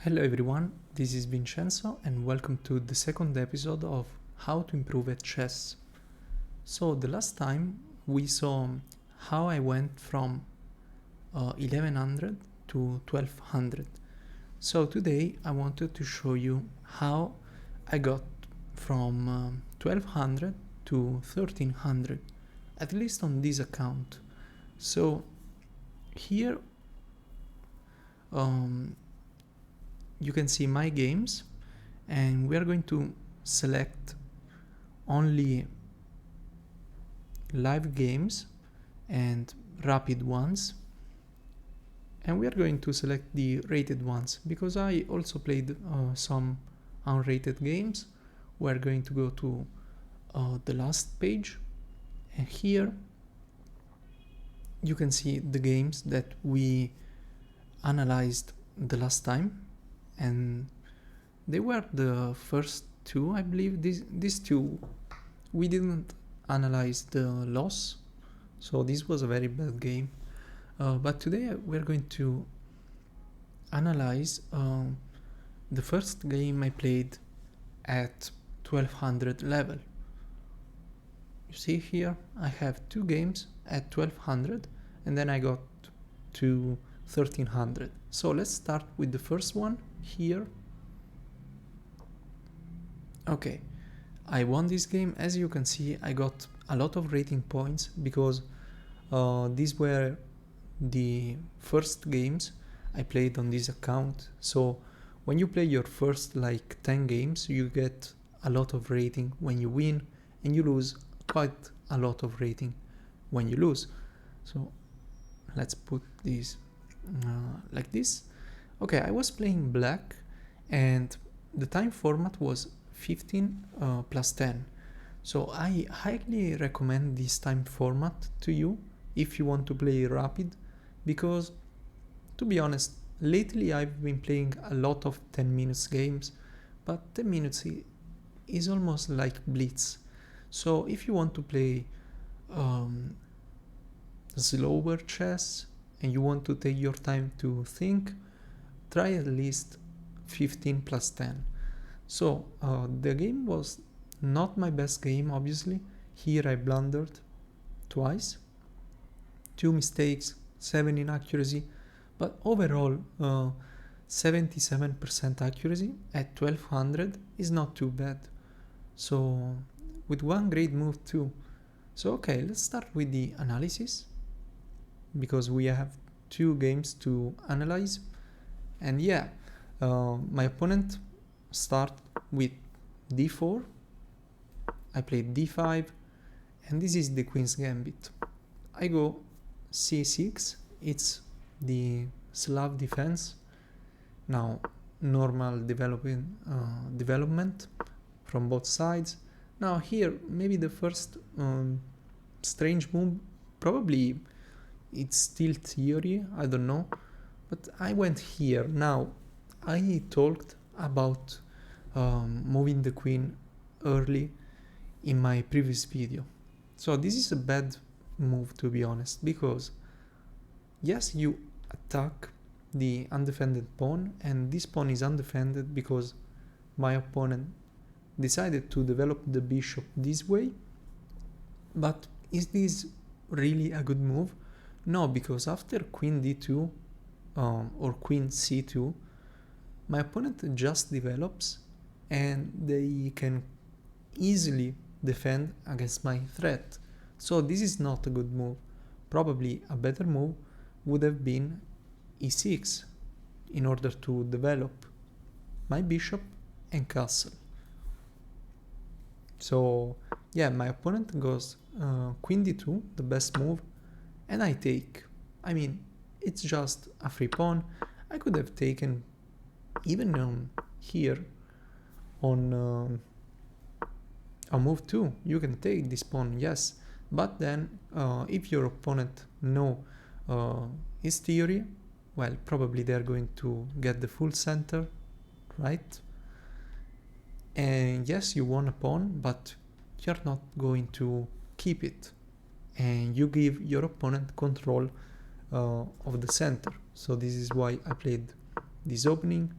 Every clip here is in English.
Hello everyone, this is Vincenzo and welcome to the second episode of How to Improve at Chess. So the last time we saw how I went from 1100 to 1200. So today I wanted to show you how I got from 1200 to 1300, at least on this account. So here you can see my games, and we are going to select only live games and rapid ones, and we are going to select the rated ones because I also played some unrated games. We are going to go to the last page, and here you can see the games that we analyzed the last time, and they were the first two, I believe. These two we didn't analyze the loss, so this was a very bad game, but today we're going to analyze the first game I played at 1200 level. You see here I have two games at 1200 and then I got to 1300. So let's start with the first one here. Okay, I won this game. As you can see, I got a lot of rating points because these were the first games I played on this account. So when you play your first like 10 games, you get a lot of rating when you win, and you lose quite a lot of rating when you lose. So let's put this like this. Okay, I was playing black and the time format was 15 plus 10. So I highly recommend this time format to you if you want to play rapid, because to be honest, lately I've been playing a lot of 10 minutes games, but 10 minutes is almost like blitz. So if you want to play slower chess and you want to take your time to think, try at least 15 plus 10. So the game was not my best game, obviously. Here I blundered twice, 2 mistakes, 7 inaccuracy, but overall 77% accuracy at 1200 is not too bad. So with one great move too. So okay, let's start with the analysis, because we have two games to analyze. And yeah, my opponent start with d4, I played d5, and this is the queen's gambit. I go c6, it's the Slav defense. Now normal development from both sides. Now here maybe the first strange move, probably it's still theory, I don't know, but I went here. Now I talked about moving the queen early in my previous video. So this is a bad move, to be honest, because yes, you attack the undefended pawn, and this pawn is undefended because my opponent decided to develop the bishop this way. But is this really a good move? No, because after queen d2 or queen c2, my opponent just develops and they can easily defend against my threat. So this is not a good move. Probably a better move would have been e6 in order to develop my bishop and castle. So yeah, my opponent goes queen d2, the best move, and I take. I mean, it's just a free pawn. I could have taken even here on a move 2. You can take this pawn, yes, but then if your opponent know his theory, well, probably they're going to get the full center, right? And yes, you won a pawn, but you're not going to keep it, and you give your opponent control of the center. So this is why I played this opening.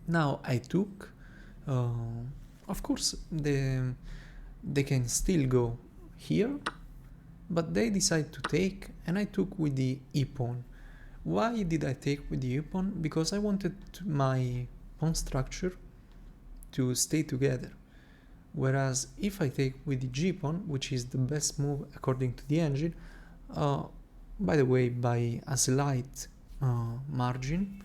Now I took, of course they can still go here, but they decide to take, and I took with the e-pawn. Why did I take with the e-pawn? Because I wanted my pawn structure to stay together. Whereas if I take with the g-pawn, which is the best move according to the engine, by the way, by a slight margin,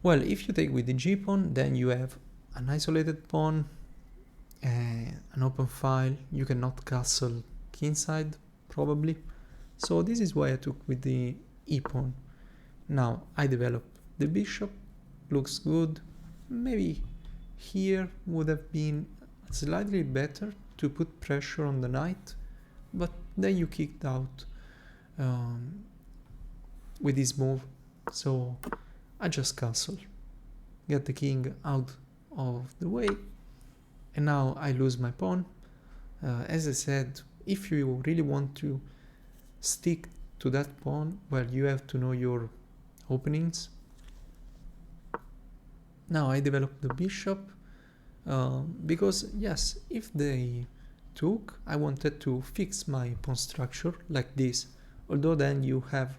well, if you take with the g-pawn, then you have an isolated pawn, an open file, you cannot castle kingside, probably. So this is why I took with the e-pawn. Now I develop the bishop, looks good. Maybe here would have been slightly better to put pressure on the knight, but then you kicked out with this move, so I just castle, get the king out of the way, and now I lose my pawn. As I said, if you really want to stick to that pawn, well, you have to know your openings. Now I develop the bishop, because yes, if they took, I wanted to fix my pawn structure like this, although then you have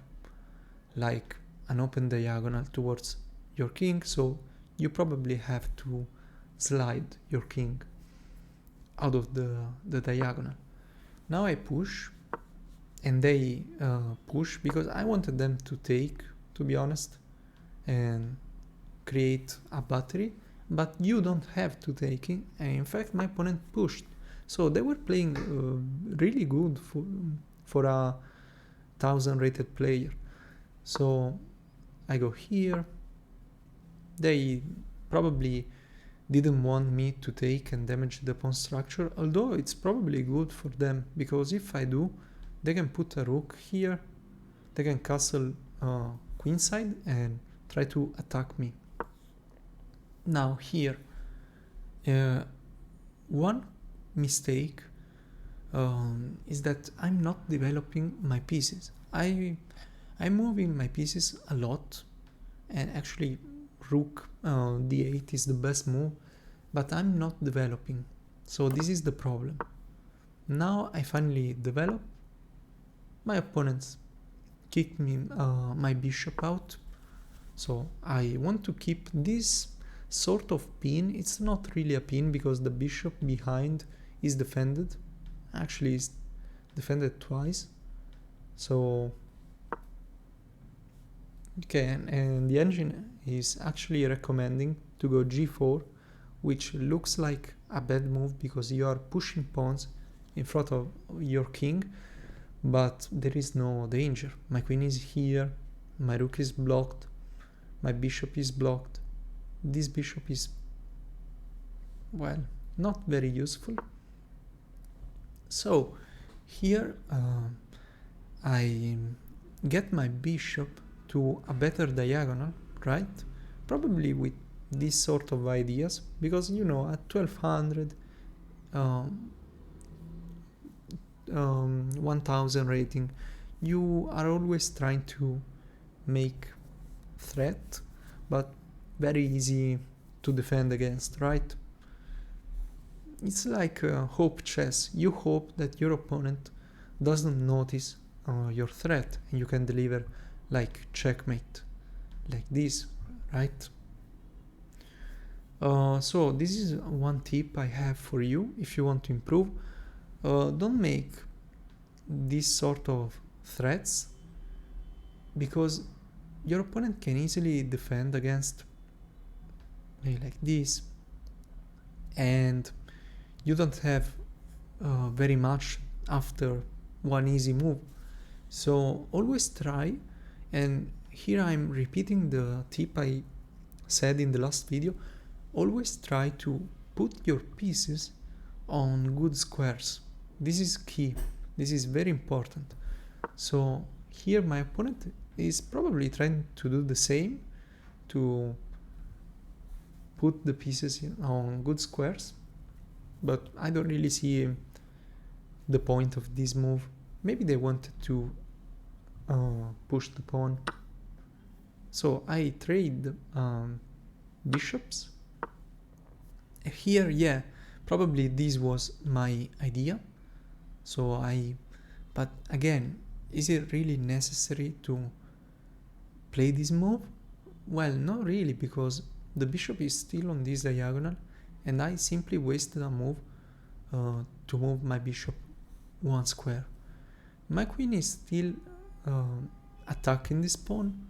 like an open diagonal towards your king, so you probably have to slide your king out of the diagonal. Now I push, and they push because I wanted them to take, to be honest, and create a battery, but you don't have to take it, and in fact my opponent pushed, so they were playing really good for a 1000 rated player. So I go here. They probably didn't want me to take and damage the pawn structure, although it's probably good for them, because if I do, they can put a rook here, they can castle queenside and try to attack me. Now here, one mistake is that I'm not developing my pieces. I'm moving my pieces a lot, and actually rook d8 is the best move, but I'm not developing, so this is the problem. Now I finally develop. My opponents kicked me my bishop out, so I want to keep this sort of pin. It's not really a pin because the bishop behind is defended, actually is defended twice, so okay, and the engine is actually recommending to go g4, which looks like a bad move because you are pushing pawns in front of your king, but there is no danger. My queen is here, my rook is blocked, my bishop is blocked, this bishop is, well, not very useful. So here I get my bishop to a better diagonal, right? Probably with this sort of ideas, because you know at 1200 1000 rating, you are always trying to make threat, but very easy to defend against, right? It's like hope chess. You hope that your opponent doesn't notice your threat, and you can deliver like checkmate, like this, right? So this is one tip I have for you if you want to improve. Don't make this sort of threats, because your opponent can easily defend against maybe like this, and you don't have very much after one easy move. So always try, and here I'm repeating the tip I said in the last video, always try to put your pieces on good squares. This is key, this is very important. So here my opponent is probably trying to do the same, to put the pieces on good squares, but I don't really see the point of this move. Maybe they wanted to push the pawn. So I trade bishops. Here, yeah, probably this was my idea. But again, is it really necessary to play this move? Well, not really, because the bishop is still on this diagonal, and I simply wasted a move to move my bishop one square. My queen is still attacking this pawn,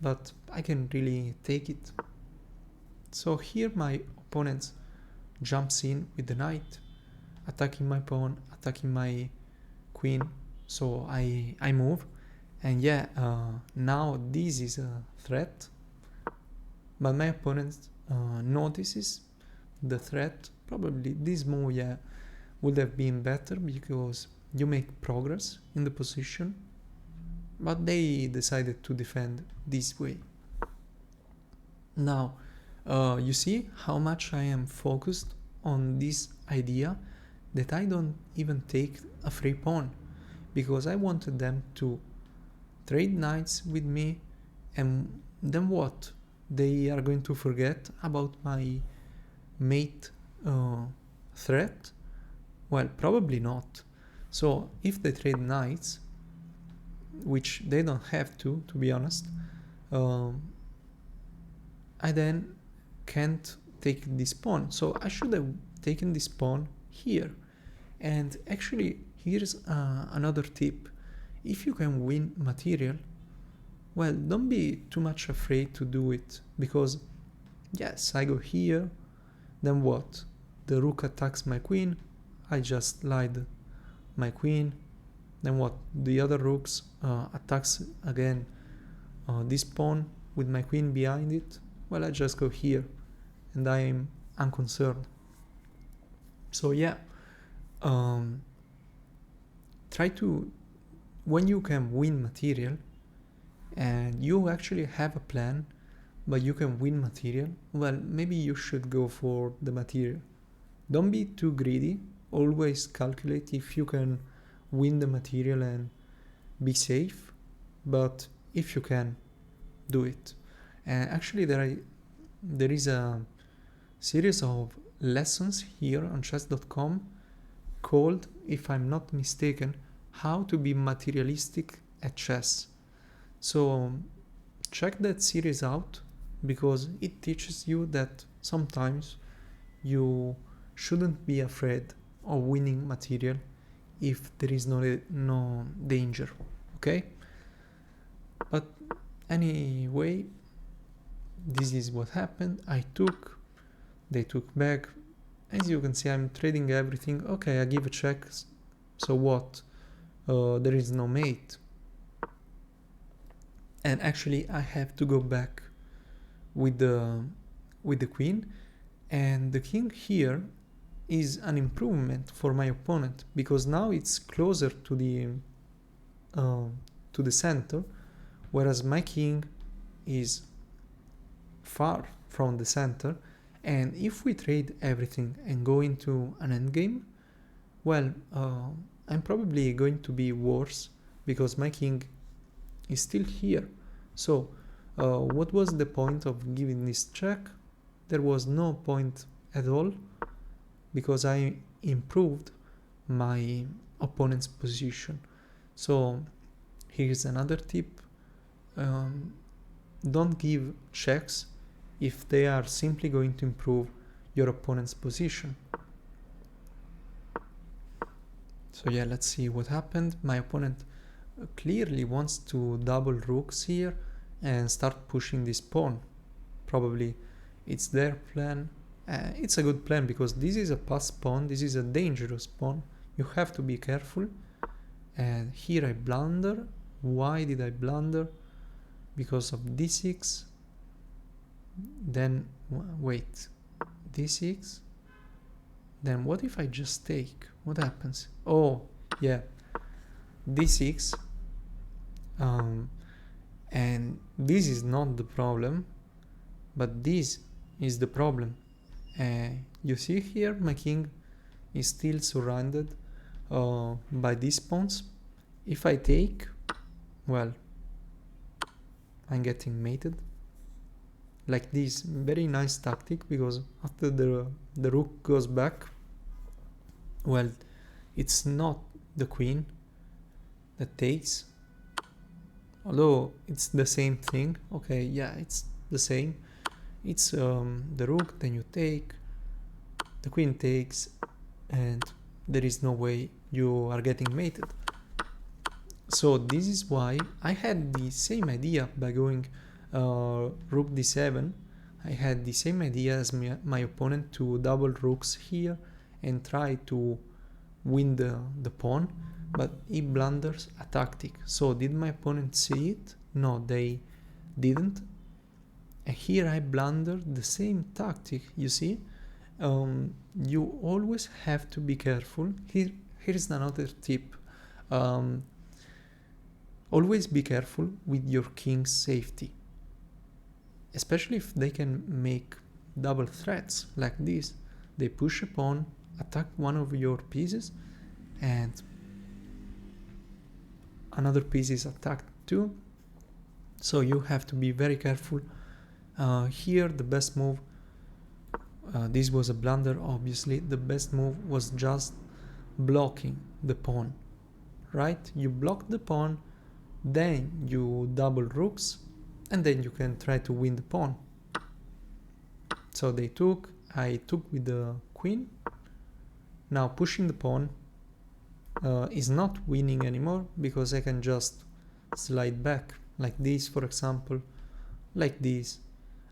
but I can really take it. So here my opponent jumps in with the knight, attacking my pawn, attacking my queen. So I move, and yeah, now this is a threat, but my opponent notices the threat. Probably this move, yeah, would have been better because you make progress in the position, but they decided to defend this way. Now, you see how much I am focused on this idea that I don't even take a free pawn, because I wanted them to trade knights with me, and then what? They are going to forget about my mate threat? Well, probably not. So if they trade knights, which they don't have to be honest, I then can't take this pawn. So I should have taken this pawn here. And actually, here's another tip. If you can win material, well, don't be too much afraid to do it, because yes, I go here, then what? The rook attacks my queen, I just slide my queen, then what? The other rooks attacks again this pawn with my queen behind it. Well, I just go here and I am unconcerned. So yeah, try to, when you can win material and you actually have a plan, but you can win material, well, maybe you should go for the material. Don't be too greedy, always calculate if you can win the material and be safe, but if you can, do it. And actually there is a series of lessons here on chess.com called, if I'm not mistaken, How to be Materialistic at Chess. So check that series out, because it teaches you that sometimes you shouldn't be afraid of winning material if there is no danger, okay? But anyway, this is what happened. They took back. As you can see, I'm trading everything. Okay, I give a check. So what? There is no mate. And actually, I have to go back with the queen, and the king here is an improvement for my opponent, because now it's closer to the center, whereas my king is far from the center. And if we trade everything and go into an endgame, well, I'm probably going to be worse, because my king is still here. So what was the point of giving this check? There was no point at all, because I improved my opponent's position. So here's another tip. Don't give checks if they are simply going to improve your opponent's position. So yeah, let's see what happened. My opponent clearly wants to double rooks here and start pushing this pawn. Probably it's their plan. It's a good plan, because this is a pass pawn, this is a dangerous pawn. You have to be careful. And here I blunder. Why did I blunder? Because of d6. Then wait, d6. Then what if I just take? What happens? Oh yeah, d6. And this is not the problem, but this is the problem. You see here, my king is still surrounded by these pawns. If I take, well, I'm getting mated. like this. Very nice tactic, because after the rook goes back, well, it's not the queen that takes, although it's the same thing. Okay, yeah, it's the same. It's the rook, then you take, the queen takes, and there is no way you are getting mated. So this is why I had the same idea by going rook d7. I had the same idea as my opponent to double rooks here and try to win the pawn, but he blunders a tactic. So did my opponent see it? No, they didn't. And here I blundered the same tactic, you see? You always have to be careful. Here's another tip. Always be careful with your king's safety, especially if they can make double threats like this. They push a pawn, attack one of your pieces, and another piece is attacked too. So you have to be very careful. Here the best move, this was a blunder obviously, the best move was just blocking the pawn, right? You block the pawn, then you double rooks, and then you can try to win the pawn. So they took, I took with the queen. Now pushing the pawn is not winning anymore, because I can just slide back like this, for example, like this.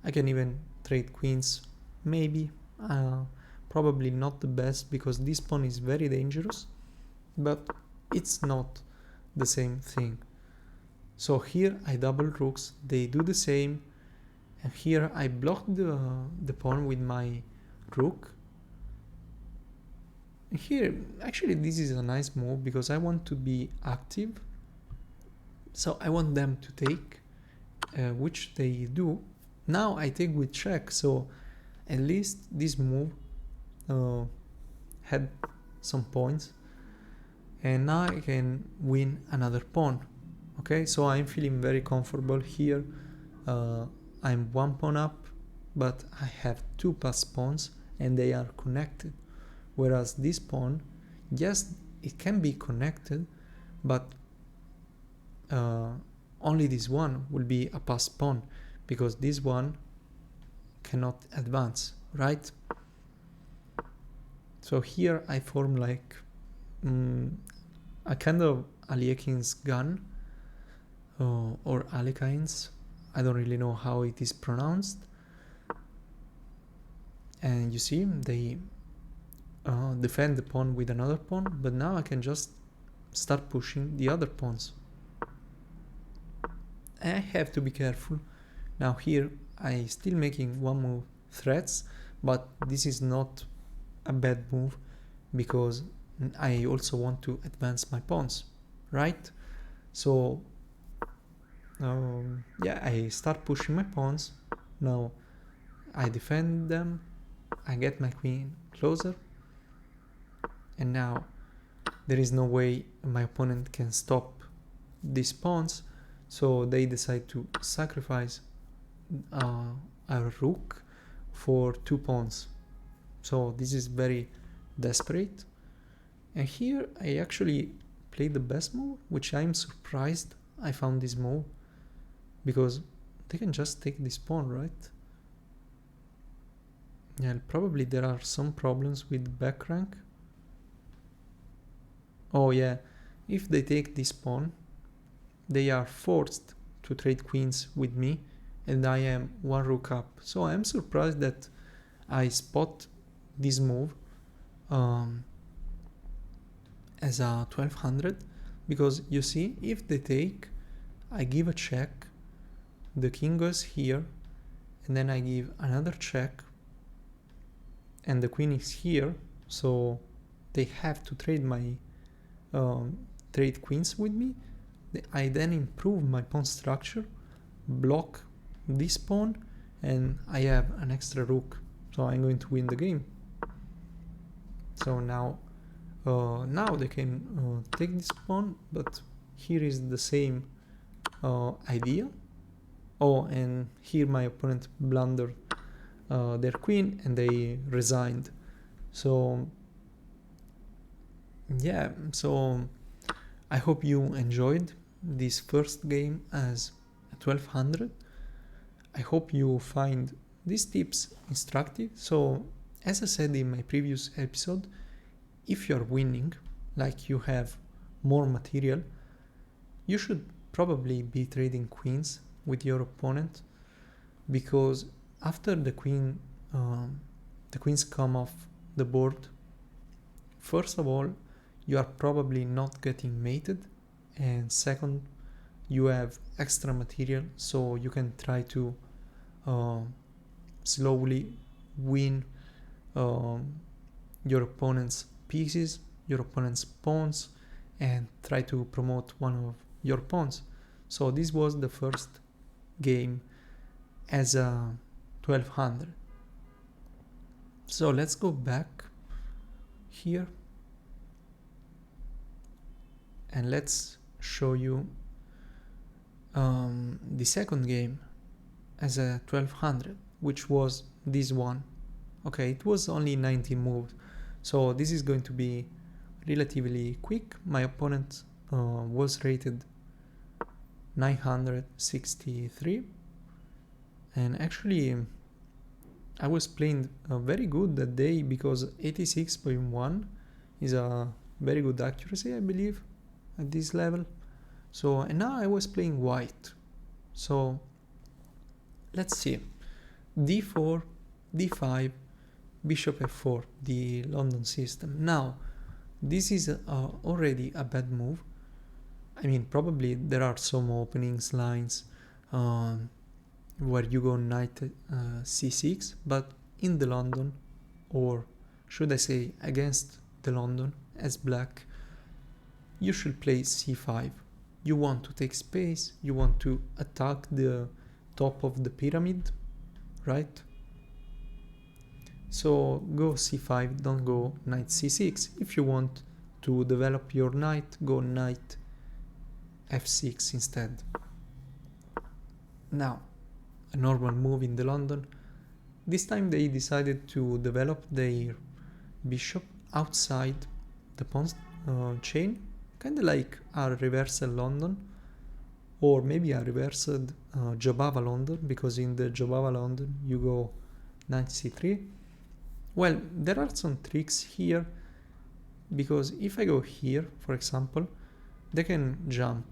I can even trade queens, maybe. Probably not the best, because this pawn is very dangerous, but it's not the same thing. So here I double rooks, they do the same, and here I block the pawn with my rook. And here, actually this is a nice move, because I want to be active, so I want them to take, which they do. Now I take with check, so at least this move had some points, and now I can win another pawn. Okay, so I'm feeling very comfortable here. I'm one pawn up, but I have two passed pawns and they are connected. Whereas this pawn, yes, it can be connected, but only this one will be a passed pawn, because this one cannot advance, right? So here I form like a kind of Aliekin's gun, or Alekhines, I don't really know how it is pronounced. And you see, they defend the pawn with another pawn, but now I can just start pushing the other pawns. I have to be careful. Now here I still making one move threats, but this is not a bad move, because I also want to advance my pawns, right? So yeah, I start pushing my pawns. Now I defend them, I get my queen closer, and now there is no way my opponent can stop these pawns, so they decide to sacrifice a rook for two pawns. So this is very desperate, and here I actually played the best move, which I'm surprised I found this move, because they can just take this pawn, right? Yeah, probably there are some problems with back rank. Oh yeah, if they take this pawn, they are forced to trade queens with me, and I am one rook up. So I am surprised that I spot this move as a 1200, because you see, if they take, I give a check, the king goes here, and then I give another check, and the queen is here, so they have to trade my trade queens with me. I then improve my pawn structure, block this pawn, and I have an extra rook, so I'm going to win the game. So now they can take this pawn, but here is the same idea. Oh, and here my opponent blundered their queen and they resigned. So yeah, so I hope you enjoyed this first game as 1200. I hope you find these tips instructive. So as I said in my previous episode, if you're winning, like you have more material, you should probably be trading queens with your opponent, because after the queens come off the board, first of all, you are probably not getting mated, and second, you have extra material, so you can try to slowly win your opponent's pieces, your opponent's pawns, and try to promote one of your pawns. So this was the first game as a 1200. So let's go back here and let's show you the second game as a 1200, which was this one. Okay, it was only 90 moves, so this is going to be relatively quick. My opponent was rated 963, and actually I was playing very good that day, because 86.1 is a very good accuracy, I believe, at this level. So, and now I was playing white. So let's see. d4, d5, bishop f4, the London system. Now this is already a bad move. I mean, probably there are some openings lines where you go knight c6, but in the London, or should I say against the London as black, you should play c5. You want to take space, you want to attack the top of the pyramid, right? So go c5, don't go knight c6. If you want to develop your knight, go knight f6 instead. Now, a normal move in the London. This time they decided to develop their bishop outside the pawn chain, kind of like a reversal London, or maybe a reversed Jobava London, because in the Jobava London you go knight c3. Well, there are some tricks here, because if I go here, for example, they can jump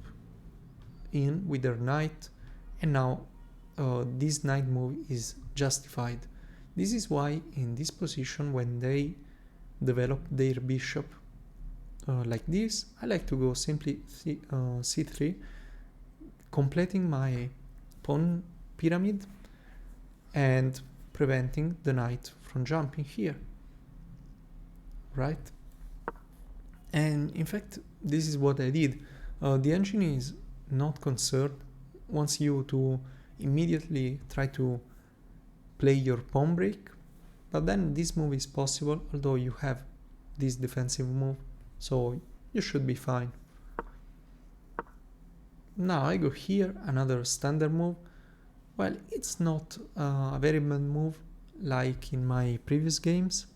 in with their knight, and now this knight move is justified. This is why in this position, when they develop their bishop like this, I like to go simply c3, completing my pawn pyramid and preventing the knight from jumping here, right? And in fact, this is what I did. The engine is not concerned, wants you to immediately try to play your pawn break, but then this move is possible, although you have this defensive move, so you should be fine. Now I go here, another standard move. Well, it's not a very bad move like in my previous games,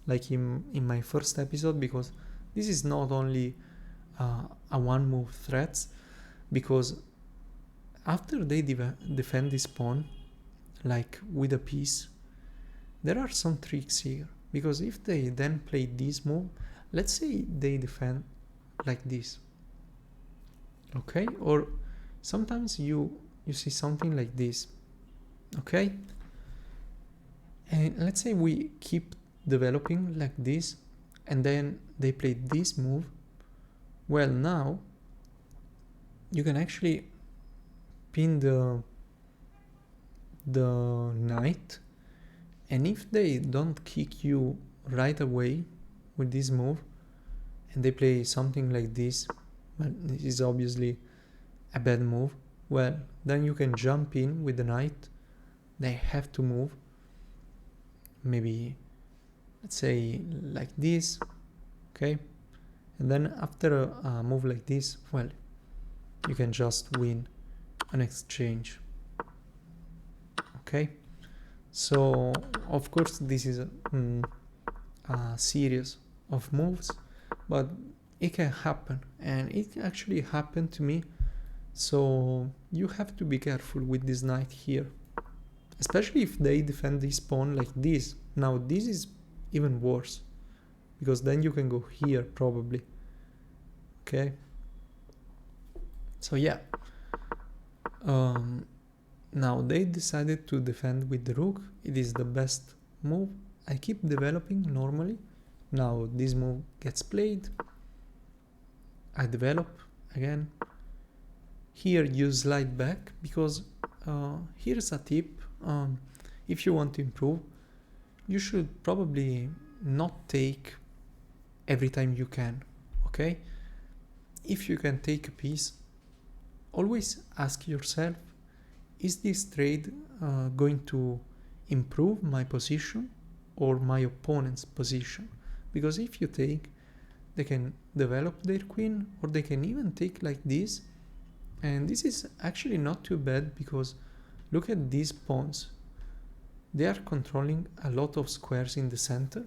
like in my first episode, because this is not only a one move threat, because after they defend this pawn, like with a piece, there are some tricks here, because if they then play this move, let's say they defend like this, okay, or sometimes you see something like this, okay, and let's say we keep developing like this, and then they play this move. Well, now you can actually pin the knight, and if they don't kick you right away with this move, and they play something like this, well, this is obviously a bad move, well, then you can jump in with the knight. They have to move, maybe let's say like this, okay, and then after a move like this, well, you can just win an exchange. okay? So of course this is a series of moves, but it can happen, and it actually happened to me. So you have to be careful with this knight here, especially if they defend this pawn like this. Now this is even worse, because then you can go here probably, okay? So yeah, now they decided to defend with the rook. It is the best move. I keep developing normally. Now this move gets played. I develop again. Here you slide back, because here's a tip. If you want to improve, you should probably not take every time you can, okay? If you can take a piece, always ask yourself, is this trade going to improve my position or my opponent's position? Because if you take, they can develop their queen, or they can even take like this. And this is actually not too bad, because look at these pawns. They are controlling a lot of squares in the center,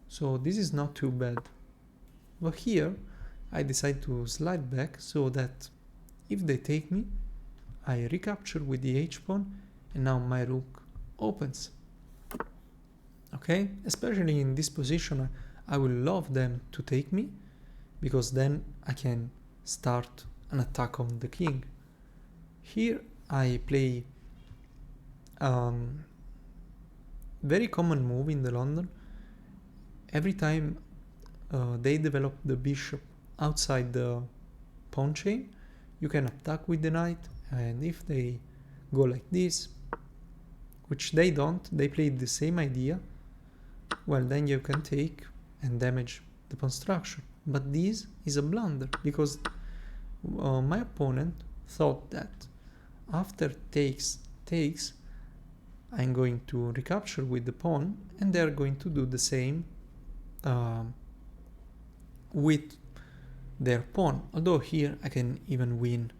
so this is not too bad. But here I decide to slide back, so that if they take me, I recapture with the h-pawn, and now my rook opens. Okay, especially in this position, I would love them to take me, because then I can start an attack on the king. Here I play very common move in the London. Every time they develop the bishop outside the pawn chain, you can attack with the knight, and if they go like this, which they don't, they play the same idea, well, then you can take and damage the pawn structure. But this is a blunder, because my opponent thought that after takes, I'm going to recapture with the pawn, and they're going to do the same with their pawn. Although here I can even win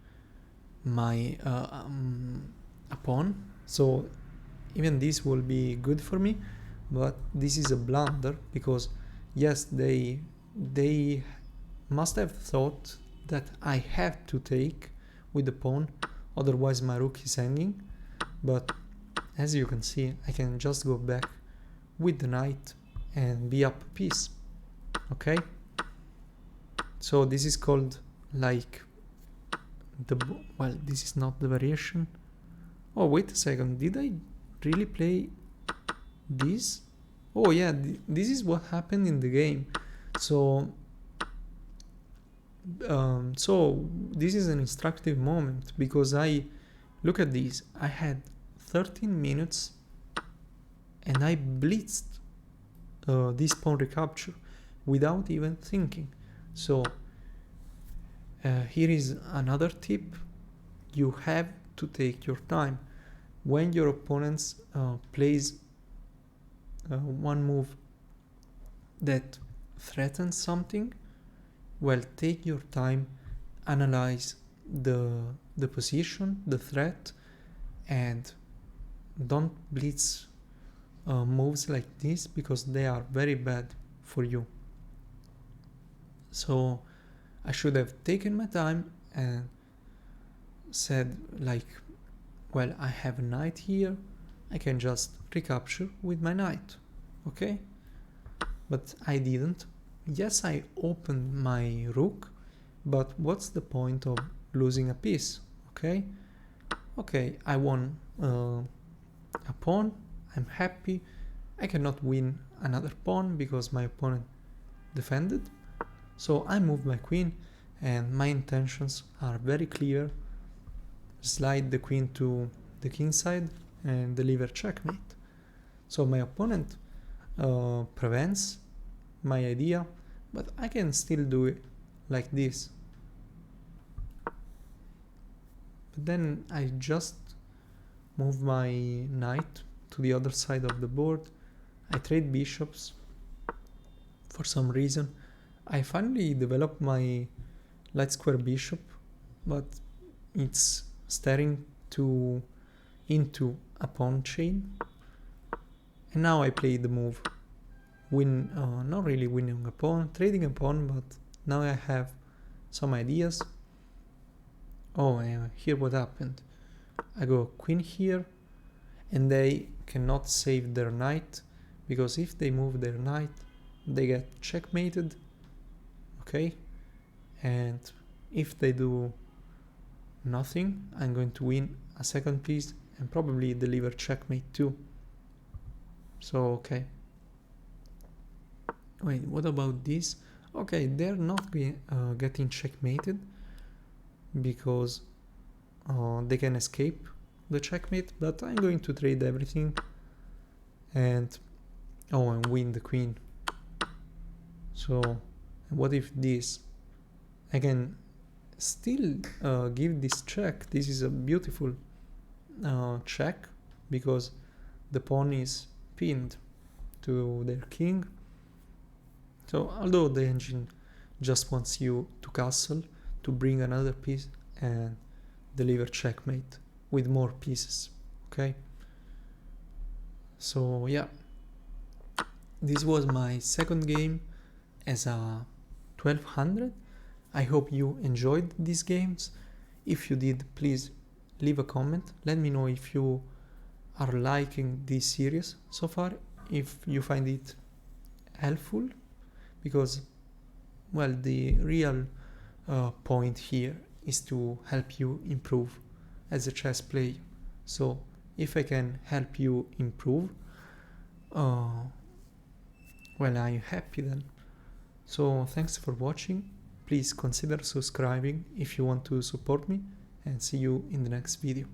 my a pawn, so even this will be good for me. But this is a blunder, because yes, they must have thought that I have to take with the pawn, otherwise my rook is hanging. But as you can see, I can just go back with the knight and be up a piece, okay? So this is called like well, this is not the variation. Oh, wait a second, did I really play this? Oh yeah, this is what happened in the game. So this is an instructive moment, because I look at this. I had 13 minutes and I blitzed this pawn recapture without even thinking. So here is another tip. You have to take your time. When your opponent plays one move that threatens something, well, take your time, analyze the position, the threat, and don't blitz moves like this, because they are very bad for you. So I should have taken my time and said like, well, I have a knight here, I can just recapture with my knight, okay? But I didn't. Yes, I opened my rook, but what's the point of losing a piece, okay? Okay, I won a pawn, I'm happy. I cannot win another pawn because my opponent defended. So I move my queen, and my intentions are very clear. Slide the queen to the king side and deliver checkmate. So my opponent prevents my idea, but I can still do it like this. But then I just move my knight to the other side of the board. I trade bishops for some reason. I finally developed my light square bishop, but it's staring into a pawn chain, and now I play the move not really winning a pawn, trading a pawn, but now I have some ideas. Oh, here what happened. I go queen here, and they cannot save their knight, because if they move their knight, they get checkmated. Okay, and if they do nothing, I'm going to win a second piece and probably deliver checkmate too. So okay. Wait, what about this? Okay, they're not getting checkmated because they can escape the checkmate, but I'm going to trade everything and win the queen. So what if this? I can still give this check. This is a beautiful check because the pawn is pinned to their king. So although the engine just wants you to castle, to bring another piece and deliver checkmate with more pieces. Okay, so yeah, this was my second game as a 1200. I hope you enjoyed these games. If you did, please leave a comment. Let me know if you are liking this series so far, if you find it helpful, because, well, the real point here is to help you improve as a chess player. So if I can help you improve, well, I'm happy then. So thanks for watching. Please consider subscribing if you want to support me, and see you in the next video.